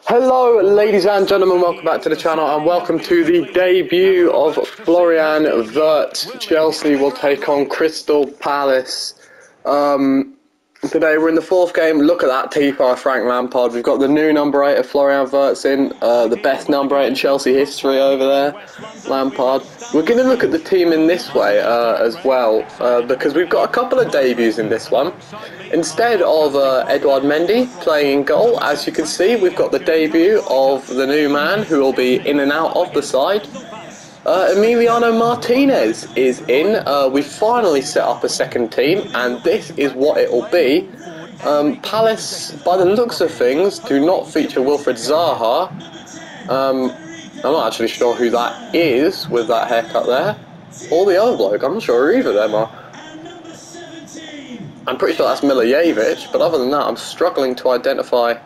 Hello ladies and gentlemen, welcome back to the channel and welcome to the debut of Florian Wirtz. Chelsea will take on Crystal Palace. Today we're in the fourth game. Look at that T by Frank Lampard. We've got the new number 8 of Florian Wirtz in, the best number 8 in Chelsea history over there, Lampard. We're going to look at the team in this way as well, because we've got a couple of debuts in this one. Instead of Edouard Mendy playing in goal, as you can see, we've got the debut of the new man who will be in and out of the side. Emiliano Martinez is in. We finally set up a second team, and this is what it will be. Palace, by the looks of things, do not feature Wilfried Zaha. I'm not actually sure who that is with that haircut there. Or the other bloke, I'm not sure who either of them are. I'm pretty sure that's Milijevic, but other than that, I'm struggling to identify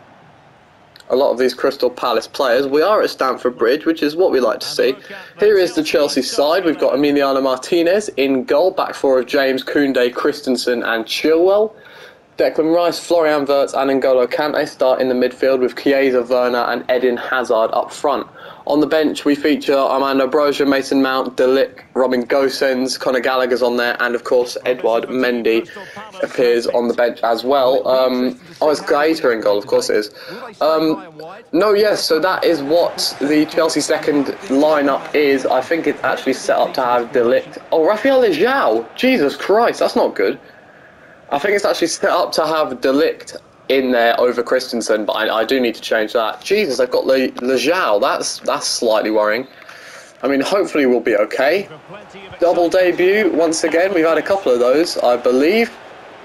a lot of these Crystal Palace players. We are at Stamford Bridge, which is what we like to see. Here is the Chelsea side. We've got Emiliano Martinez in goal, back four of James, Koundé, Christensen and Chilwell. Declan Rice, Florian Wirtz and N'Golo Kante start in the midfield with Chiesa, Werner and Eden Hazard up front. On the bench we feature Armando Broja, Mason Mount, De Ligt, Robin Gosens, Conor Gallagher's on there, and of course Edouard Mendy appears on the bench as well. Oh, it's Gaeta in goal, of course it is. So that is what the Chelsea second lineup is. I think it's actually set up to have De Ligt. Oh, Rafael Leão! Jesus Christ, that's not good. I think it's actually set up to have De Ligt in there over Christensen, but I do need to change that. Jesus, I've got Leão. That's slightly worrying. I mean, hopefully we'll be okay. Double debut, once again. We've had a couple of those, I believe.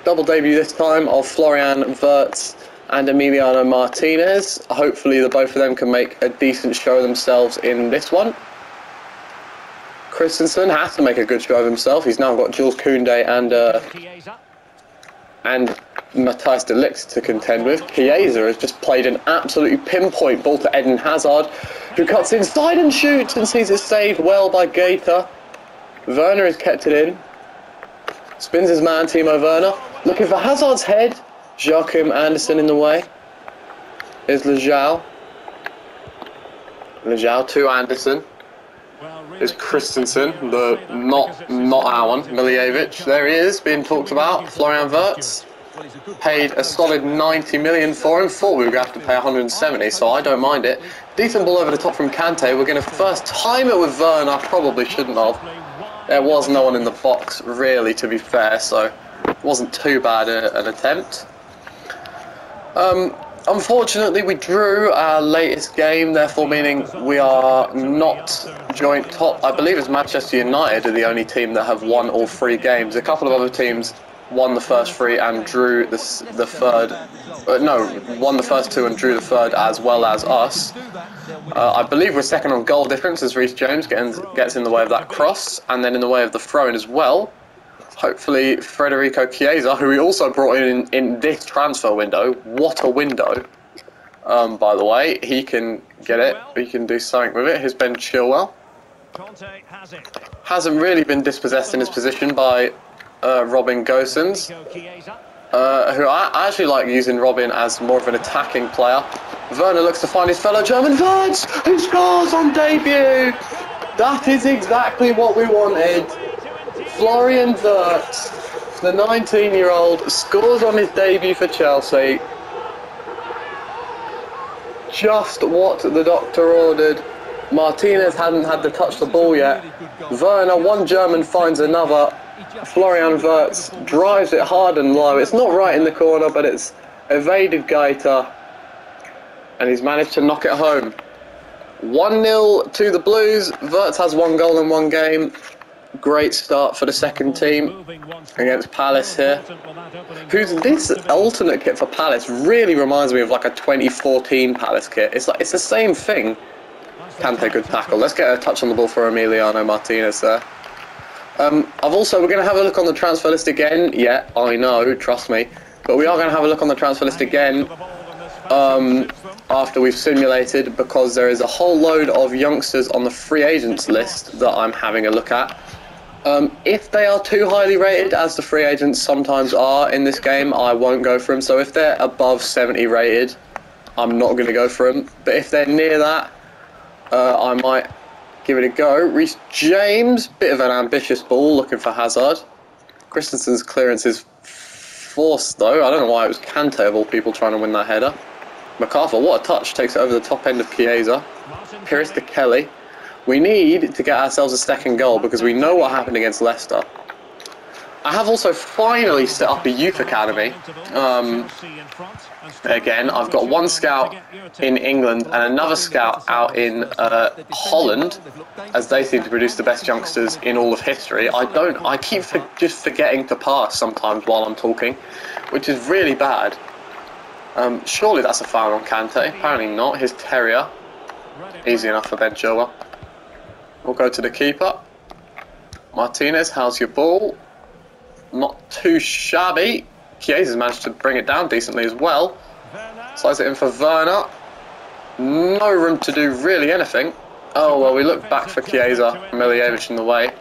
Double debut this time of Florian Wirtz and Emiliano Martinez. Hopefully the both of them can make a decent show of themselves in this one. Christensen has to make a good show of himself. He's now got Jules Koundé and Matthijs de Ligt to contend with. Chiesa has just played an absolutely pinpoint ball to Eden Hazard, who cuts inside and shoots and sees it saved well by Gaeta. Werner has kept it in. Spins his man, Timo Werner. Looking for Hazard's head. Joachim Andersen in the way. Here's Leão. Leão to Andersen. Is Christensen, the not our one, Milijevic. There he is, being talked about. Florian Wirtz paid a solid 90 million for him. Thought we were going to have to pay 170, so I don't mind it. Decent ball over the top from Kante. We're going to first time it with Werner. Probably shouldn't have. There was no one in the box, really, to be fair, so it wasn't too bad an attempt. Unfortunately, we drew our latest game, therefore meaning we are not joint top. I believe it's Manchester United are the only team that have won all 3 games. A couple of other teams won the first 3 and drew the third. Won the first 2 and drew the third, as well as us. I believe we're second on goal difference as Reece James gets in the way of that cross, and then in the way of the throw-in as well. Hopefully Federico Chiesa, who we also brought in this transfer window. What a window, by the way. He can get it. He can do something with it. Here's Ben Chilwell. Hasn't really been dispossessed in his position by Robin Gosens, who I actually like using Robin as more of an attacking player. Werner looks to find his fellow German. Wirtz, who scores on debut. That is exactly what we wanted. Florian Wirtz, the 19-year-old, scores on his debut for Chelsea. Just what the doctor ordered. Martinez hadn't had to touch the ball yet. Werner, one German finds another. Florian Wirtz drives it hard and low. It's not right in the corner, but it's evaded Gaeta. And he's managed to knock it home. 1-0 to the Blues. Wirtz has 1 goal in 1 game. Great start for the second team against Palace here. This alternate kit for Palace really reminds me of like a 2014 Palace kit. It's the same thing. Kante, good tackle. Let's get a touch on the ball for Emiliano Martinez there. We're going to have a look on the transfer list again. Yeah, I know, trust me. But we are going to have a look on the transfer list again after we've simulated, because there is a whole load of youngsters on the free agents list that I'm having a look at. If they are too highly rated, as the free agents sometimes are in this game, I won't go for them. So if they're above 70 rated, I'm not going to go for him. But if they're near that, I might give it a go. Reece James, bit of an ambitious ball, looking for Hazard. Christensen's clearance is forced though. I don't know why it was Kante of all people trying to win that header. MacArthur, what a touch, takes it over the top end of Chiesa. Pires to Kelly. We need to get ourselves a second goal because we know what happened against Leicester. I have also finally set up a youth academy. Again, I've got one scout in England and another scout out in Holland, as they seem to produce the best youngsters in all of history. I keep just forgetting to pass sometimes while I'm talking, which is really bad. Surely that's a foul on Kante. Apparently not. Here's Terrier. Easy enough for Ben Chilwell. We'll go to the keeper. Martinez, how's your ball? Not too shabby. Chiesa's managed to bring it down decently as well. Slides it in for Werner. No room to do really anything. Oh, well, we look back for Chiesa. Milijevic in the way.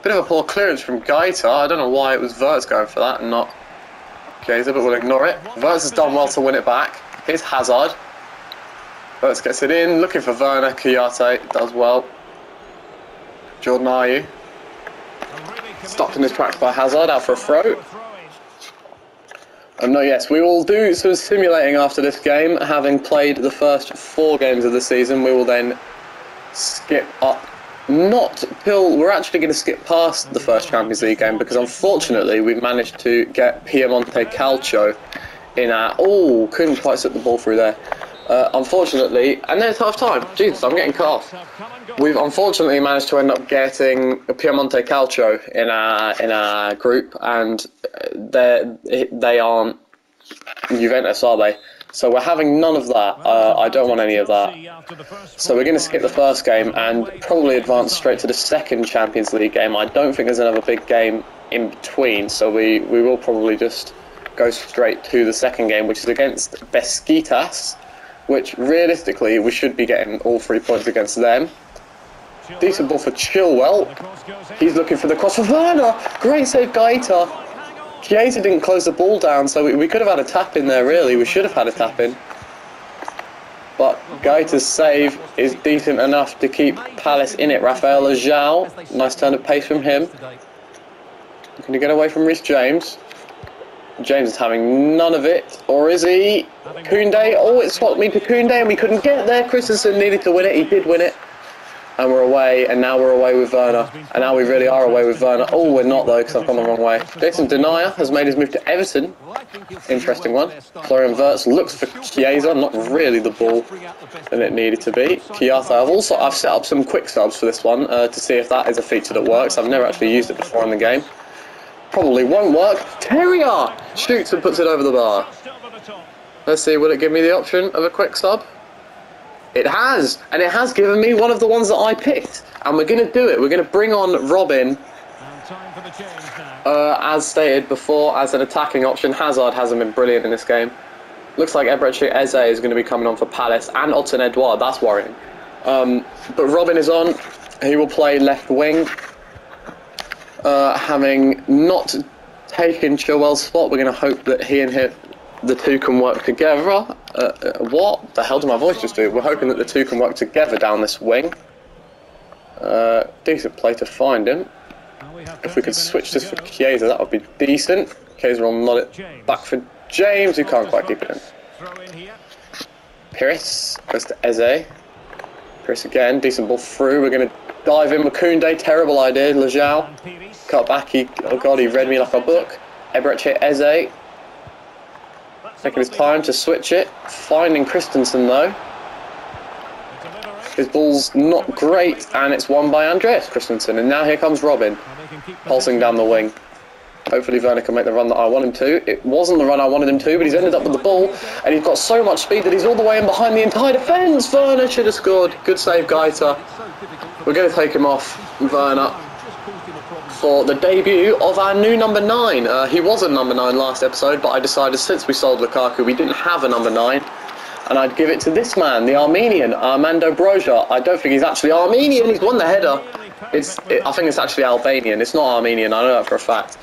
Bit of a poor clearance from Gaeta. I don't know why it was Wirtz going for that and not Chiesa, but we'll ignore it. Wirtz has done well to win it back. Here's Hazard. Wirtz gets it in. Looking for Werner. Kouyaté does well. Jordan Ayew. Stopped in his tracks by Hazard, out for a throw. No, yes, we will do some simulating after this game. Having played the first 4 games of the season, we will then skip up. Not till we're actually going to skip past the first Champions League game because unfortunately we've managed to get Piemonte Calcio in our... Oh, couldn't quite set the ball through there. Unfortunately, and then it's half time. Jesus, I'm getting cut off. We've unfortunately managed to end up getting Piemonte Calcio in our group, and they aren't Juventus, are they? So we're having none of that. I don't want any of that. So we're going to skip the first game and probably advance straight to the second Champions League game. I don't think there's another big game in between, so we will probably just go straight to the second game, which is against Besiktas, which realistically we should be getting all 3 points against them. Decent ball for Chilwell. He's looking for the cross for Werner. Great save, Gaeta. Chiesa didn't close the ball down, so we could have had a tap in there, really. We should have had a tap in. But Gaeta's save is decent enough to keep Palace in it. Rafael Leão. Nice turn of pace from him. Looking to get away from Reece James. James is having none of it, or is he? Koundé, oh, it swapped me to Koundé and we couldn't get there. Christensen needed to win it, he did win it. And we're away, and now we're away with Werner. And now we really are away with Werner. Oh, we're not though, because I've gone the wrong way. Jason Denayer has made his move to Everton. Interesting one. Florian Wirtz looks for Chiesa, not really the ball that it needed to be. Kouyaté, I've set up some quick subs for this one to see if that is a feature that works. I've never actually used it before in the game. Probably won't work. Terrier shoots and puts it over the bar. Let's see, will it give me the option of a quick sub? It has, and it has given me one of the ones that I picked. And we're going to do it. We're going to bring on Robin, as stated before, as an attacking option. Hazard hasn't been brilliant in this game. Looks like Eberechi Eze is going to be coming on for Palace, and Odsonne Edouard. That's worrying. But Robin is on. He will play left wing. Having not taken Chilwell's spot, we're going to hope that he and the two can work together. What the hell did my voice just do? We're hoping that the two can work together down this wing. Decent play to find him. If we could switch this for Chiesa, that would be decent. Chiesa will nod it back for James, who can't quite keep it in. Pires goes to Eze. Pires again, decent ball through. We're going to dive in with Koundé, terrible idea. Leão cut back, oh god, he read me like a book. Eberechi Eze taking his time to switch it, finding Christensen though. His ball's not great, and it's won by Andreas Christensen, and now here comes Robin, pulsing down the wing. Hopefully Werner can make the run that I want him to. It wasn't the run I wanted him to, but he's ended up with the ball, and he's got so much speed that he's all the way in behind the entire defence. Werner should have scored. Good save, Gaeta. We're going to take him off, Werner, for the debut of our new number 9. He was a number 9 last episode, but I decided since we sold Lukaku, we didn't have a number 9, and I'd give it to this man, the Armenian, Armando Broja. I don't think he's actually Armenian. He's won the header. I think it's actually Albanian. It's not Armenian. I know that for a fact.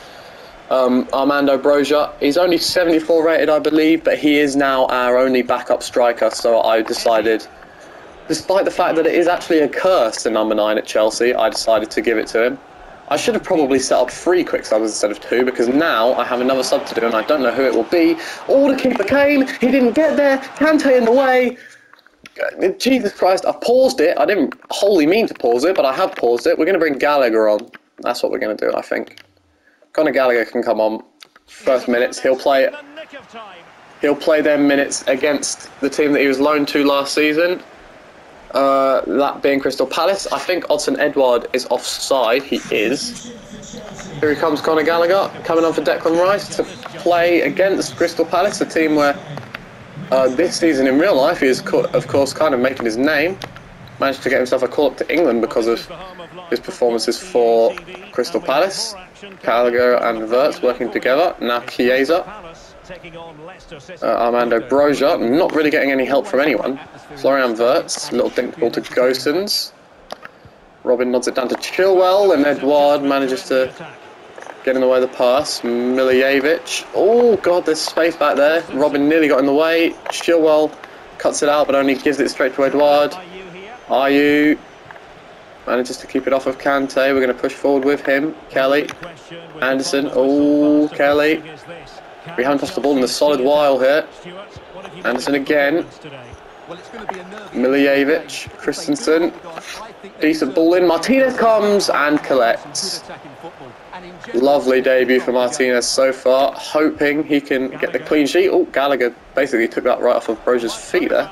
Armando Broja. He's only 74 rated, I believe, but he is now our only backup striker, so I decided, despite the fact that it is actually a curse in number 9 at Chelsea, I decided to give it to him. I should have probably set up 3 quick subs instead of 2, because now I have another sub to do and I don't know who it will be. Oh, the keeper came, he didn't get there, Kante in the way. Jesus Christ, I paused it. I didn't wholly mean to pause it, but I have paused it. We're going to bring Gallagher on. That's what we're going to do, I think. Conor Gallagher can come on. First minutes, he'll play them minutes against the team that he was loaned to last season. That being Crystal Palace. I think Odsonne Edouard is offside. He is. Here he comes, Conor Gallagher, coming on for Declan Rice to play against Crystal Palace, a team where this season in real life he is, of course, kind of making his name. Managed to get himself a call-up to England because of his performances for Crystal Palace. Gallagher and Wirtz working together. Now Chiesa. Armando Broja, not really getting any help from anyone. Florian Wirtz, little dink ball to Gosens. Robin nods it down to Chilwell, and Edouard manages to get in the way of the pass. Milijevic. Oh god, there's space back there. Robin nearly got in the way. Chilwell cuts it out, but only gives it straight to Edouard. Ayew manages to keep it off of Kante. We're going to push forward with him. Kelly. Anderson. Oh, Kelly. We haven't touched the ball in a solid while here. Anderson again. Milijevic. Christensen. Decent ball in. Martinez comes and collects. Lovely debut for Martinez so far. Hoping he can get the clean sheet. Oh, Gallagher basically took that right off of Broja's feet there.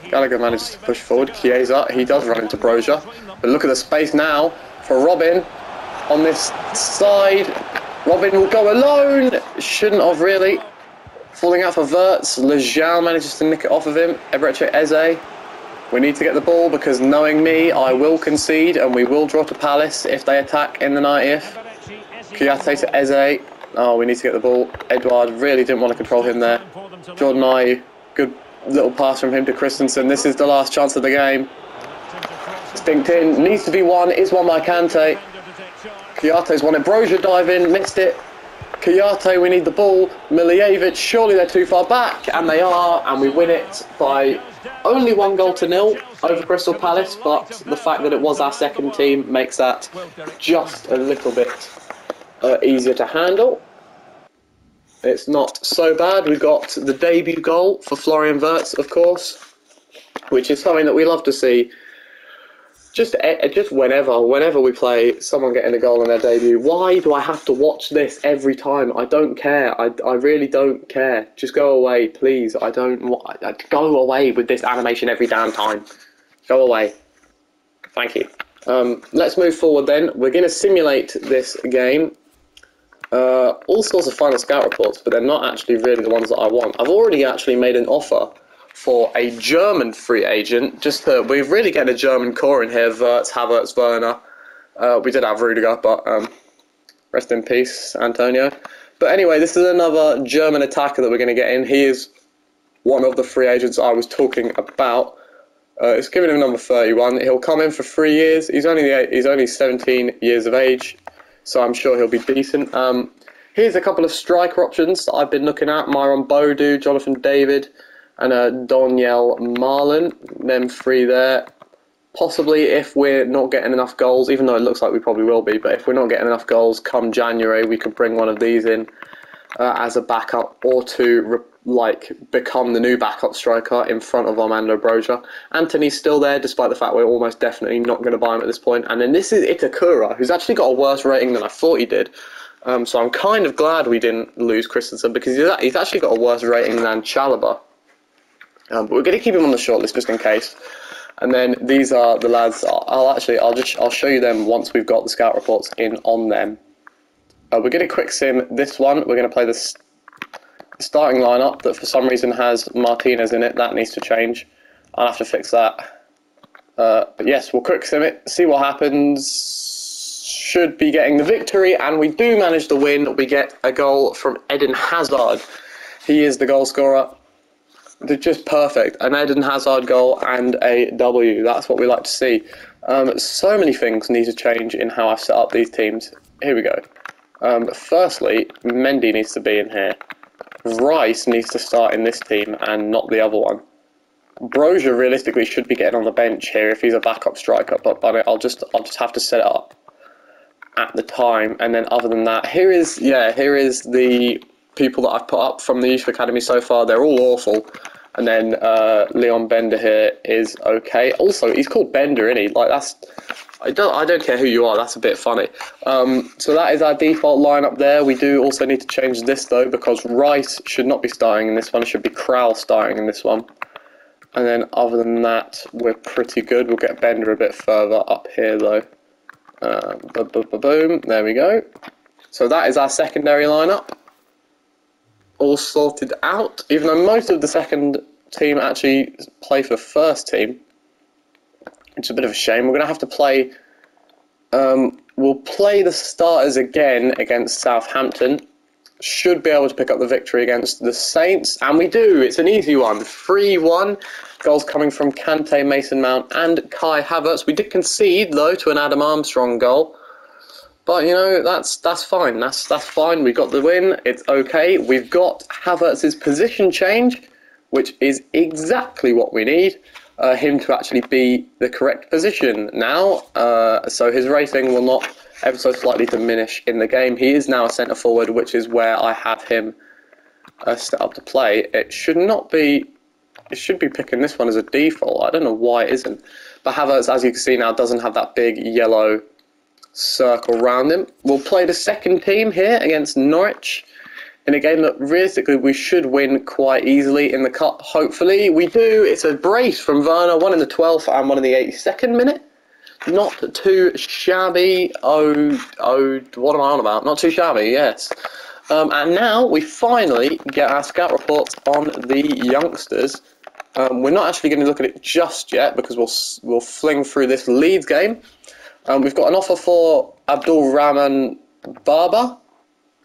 Gallagher manages to push forward. Chiesa, he does run into Broja. But look at the space now for Robin on this side. Robin will go alone. Shouldn't have really. Falling out for Wirtz. Lejean manages to nick it off of him. Ebreche Eze. We need to get the ball because knowing me, I will concede and we will draw to Palace if they attack in the 90th. Kouyaté to Eze. Oh, we need to get the ball. Edouard really didn't want to control him there. Jordan Ayew, good little pass from him to Christensen. This is the last chance of the game. Stinked in, needs to be won, is won by Kante. Kouyaté's won it, Broja dive in, missed it. Kouyaté, we need the ball. Milijevic, surely they're too far back, and they are, and we win it by only 1-0 over Crystal Palace, but the fact that it was our second team makes that just a little bit easier to handle. It's not so bad. We've got the debut goal for Florian Wirtz, of course, which is something that we love to see. Just whenever we play someone getting a goal on their debut. Why do I have to watch this every time? I don't care. I really don't care. Just go away, please. Go away with this animation every damn time. Go away. Thank you. Let's move forward then. We're going to simulate this game. All sorts of final scout reports, but they're not actually really the ones that I want. I've already actually made an offer for a German free agent. We're really getting a German core in here. Wirtz, Havertz, Werner. We did have Rudiger, but rest in peace, Antonio. But anyway, this is another German attacker that we're going to get in. He is one of the free agents I was talking about. It's giving him number 31. He'll come in for 3 years. He's only 17 years of age, so I'm sure he'll be decent. Here's a couple of striker options that I've been looking at. Myron Bodu, Jonathan David, and Daniel Marlin. Them 3 there. Possibly if we're not getting enough goals, even though it looks like we probably will be, but if we're not getting enough goals come January, we could bring one of these in as a backup, or to become the new backup striker in front of Armando Broja. Anthony's still there, despite the fact we're almost definitely not going to buy him at this point. And then this is Itakura, who's actually got a worse rating than I thought he did. So I'm kind of glad we didn't lose Christensen, because he's actually got a worse rating than Chalobah. But we're going to keep him on the shortlist just in case. And then these are the lads. I'll show you them once we've got the scout reports in on them. We're going to quick sim this one. We're going to play the starting lineup that for some reason has Martinez in it. That needs to change. I'll have to fix that. But yes, we'll quick sim it, see what happens. Should be getting the victory, and we do manage to win. We get a goal from Eden Hazard. He is the goal scorer. They're just perfect. An Eden Hazard goal and a W. That's what we like to see. So many things need to change in how I set up these teams. Here we go. Firstly, Mendy needs to be in here. Rice needs to start in this team and not the other one. Brozier realistically should be getting on the bench here if he's a backup striker, but I'll just have to set it up at the time. And then other than that, here is the people that I've put up from the youth academy so far. They're all awful. And then Leon Bender here is okay. Also, he's called Bender, isn't he? Like I don't care who you are. That's a bit funny. So that is our default lineup there. We do also need to change this though, because Rice should not be starting in this one. It should be Krall starting in this one. And then other than that, we're pretty good. We'll get Bender a bit further up here though. Boom. There we go. So that is our secondary lineup. All sorted out. Even though most of the second team actually play for the first team. It's a bit of a shame. We're going to have to play... we'll play the starters again against Southampton. Should be able to pick up the victory against the Saints. And we do. It's an easy one. 3-1. Goals coming from Kante, Mason Mount and Kai Havertz. We did concede, though, to an Adam Armstrong goal. But, you know, that's fine. That's fine. We got the win. It's okay. We've got Havertz's position change, which is exactly what we need. Him to actually be the correct position now. So his rating will not ever so slightly diminish in the game. He is now a centre forward, which is where I have him set up to play. It should not be. It should be picking this one as a default. I don't know why it isn't. But Havertz, as you can see now, doesn't have that big yellow circle around him. We'll play the second team here against Norwich in a game that realistically we should win quite easily in the cup. Hopefully we do. It's a brace from Werner, one in the 12th and one in the 82nd minute. Not too shabby. Oh, what am I on about? Not too shabby, yes. And now we finally get our scout reports on the youngsters. We're not actually going to look at it just yet because we'll fling through this Leeds game. We've got an offer for Abdul Rahman Barber.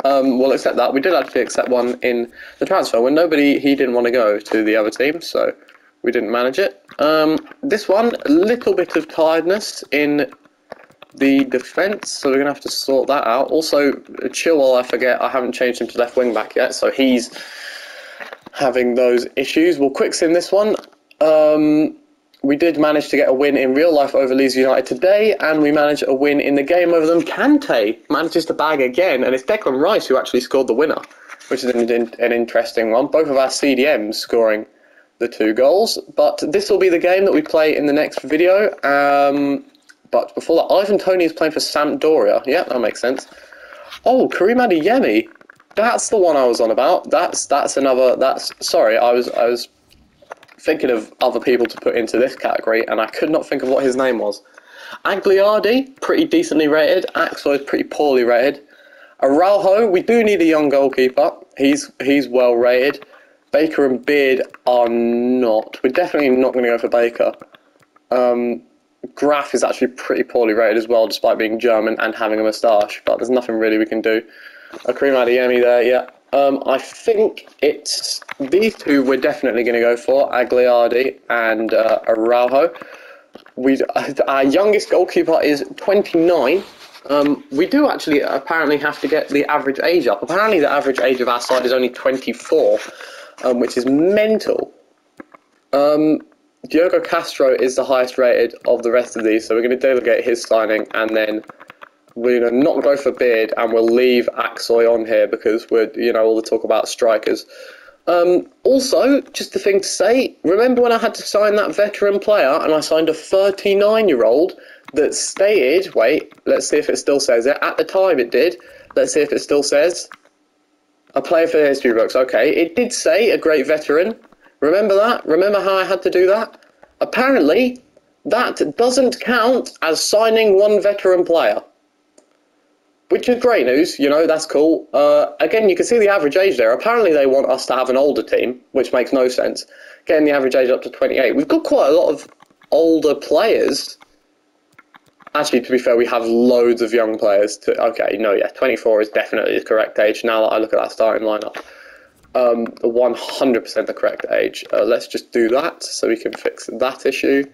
We'll accept that. We did actually accept one in the transfer when he didn't want to go to the other team, so we didn't manage it. This one, a little bit of tiredness in the defence, so we're going to have to sort that out. Also, Chilwell, I forget, I haven't changed him to left wing back yet, so he's having those issues. We'll quick sim this one. We did manage to get a win in real life over Leeds United today, and we managed a win in the game over them. Kante manages to bag again, and it's Declan Rice who actually scored the winner, which is an interesting one. Both of our CDMs scoring the 2 goals, but this will be the game that we play in the next video. But before that, Ivan Toney is playing for Sampdoria. Yeah, that makes sense. Oh, Karim Adeyemi. That's the one I was on about. Sorry, I was thinking of other people to put into this category, and I could not think of what his name was. Agliardi, pretty decently rated. Axel is pretty poorly rated. Araujo, we do need a young goalkeeper. He's well rated. Baker and Beard are not. We're definitely not going to go for Baker. Graf is actually pretty poorly rated as well, despite being German and having a moustache. But there's nothing really we can do. Karim Adeyemi there, yeah. I think it's these two we're definitely going to go for, Agliardi and Araujo. Our youngest goalkeeper is 29. We do actually apparently have to get the average age up. Apparently the average age of our side is only 24, which is mental. Diogo Castro is the highest rated of the rest of these, so we're going to delegate his signing, and then we're going to not go for Beard, and we'll leave Axoy on here because we're, all the talk about strikers. Also, just a thing to say, remember when I had to sign that veteran player and I signed a 39-year-old that stated, wait, let's see if it still says it. At the time it did. Let's see if it still says. A player for the history books. Okay, it did say a great veteran. Remember that? Remember how I had to do that? Apparently, that doesn't count as signing one veteran player. Which is great news, that's cool. Again, you can see the average age there. Apparently they want us to have an older team, which makes no sense. Getting the average age up to 28. We've got quite a lot of older players. Actually, to be fair, we have loads of young players. 24 is definitely the correct age. Now that I look at that starting lineup. 100% the correct age. Let's just do that so we can fix that issue.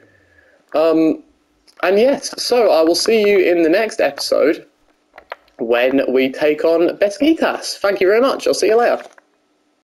And yes, so I will see you in the next episode. when we take on Besiktas. Thank you very much. I'll see you later.